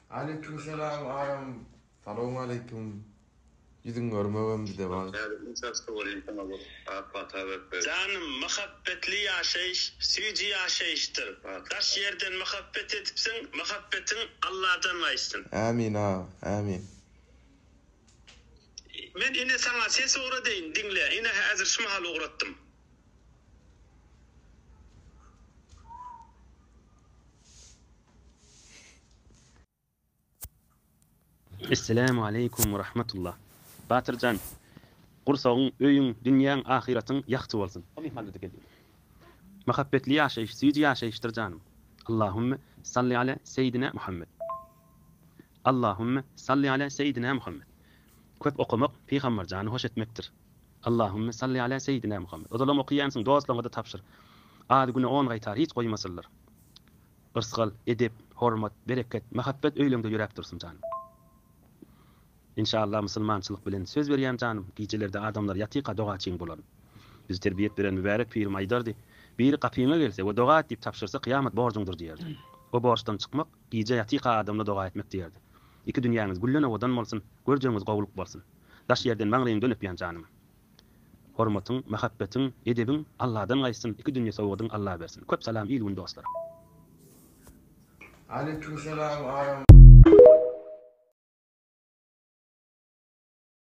Aleykümselam ağam. Selamun aleyküm. Yüzün görmemem de var. Canım muhabbetli yaşayış, süyücü yaşayıştır. Taş yerden muhabbet edipsin, muhabbetin Allah'tan vaysın. Amin ağam, amin. Ben yine sana sesi uğradayım, dinle. Yine hazır şu mahalı uğrattım. Esselamu aleyküm ve rahmetullah. Batırcan, Qursağın, öyün, dünyanın, ahiretin yaktı olsun. Muhabbetli yaşayış, süyücü yaşayıştır canım. Allahümme salli ala seyyidina Muhammed. Allahümme salli ala seyyidina Muhammed. Köp okumak, peygamber canı hoş etmektir. Allahümme salli ala seyyidina Muhammed. Odalam okuyansın, dostlarına da tapşır. Adi güne 10 gaytar, hiç koymasırlar. Irsgal, edep, hormat, bereket, muhabbet öylümde yürek dursun canım. İnşallah Müslümançılık bilen söz berýän canım, gijelerde adamlar yatyka doga çiň bolar. Biz terbiyet beren mübarek pirim aýdardy. Bir kapyňa gelse we doga diýip tapşyrsa kıyamet borjuňdur diýerdi. O borçdan çykmak gije yatyka adamla doga etmek diýerdi. Iki dünýäňiz güllene odan bolsun, görjeňiz gowuluk bolsun. Daş yerden maňryň dönüp ýan canım. Hormatyň, muhabbetin, edebiň Allah'dan gaýsyn, iki dünýä sowadyň Allah bersin. Köp salam, iyi gün dostlar. Aleykümselam ağam.